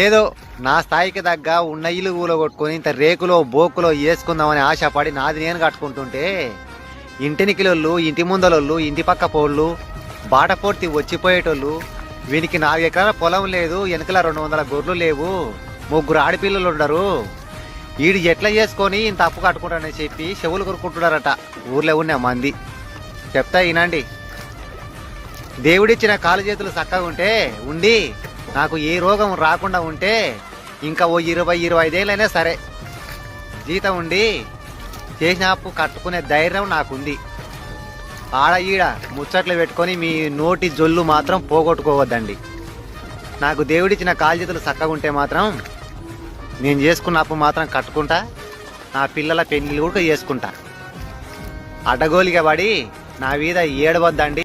ఏదో నా స్థాయికి తగ్గ ఉన్న ఇల్లు కూలగొట్టుకొని ఇంత రేకులో బోకులో వేసుకుందామని ఆశపడి నాది నేను కట్టుకుంటుంటే ఇంటినికిలోళ్ళు ఇంటి ముందలోళ్ళు ఇంటి పక్క పోళ్ళు బాటపోర్తి వచ్చిపోయేటోళ్ళు వీనికి 4 ఎకరాల పొలం లేదు, వెనకల 200 గొర్రెలు లేవు, 3 ఆడపిల్లలు ఉండరు, వీడు ఎట్లా చేసుకొని ఇంత అప్పు కట్టుకుంటానని చెప్పి చెవులు కొరుకుంటున్నారట ఊర్లో ఉన్న మంది. చెప్తా వినండి. దేవుడిచ్చిన కాలు చేతులు చక్కగా ఉంటే ఉండి నాకు ఏ రోగం రాకుండా ఉంటే ఇంకా ఓ 20-25 ఏళ్ళైనా సరే జీతం ఉండి చేసిన అప్పు కట్టుకునే ధైర్యం నాకుంది. ఆడ ఈడ ముచ్చట్లు పెట్టుకొని మీ నోటి జొల్లు మాత్రం పోగొట్టుకోవద్దండి. నాకు దేవుడిచ్చిన కాలు చేతులు చక్కగా ఉంటే మాత్రం నేను చేసుకున్న అప్పు మాత్రం కట్టుకుంటా, నా పిల్లల పెళ్లి కూడా చేసుకుంటా. అడ్డగోలిగా పడి నా మీద ఏడవద్దండి.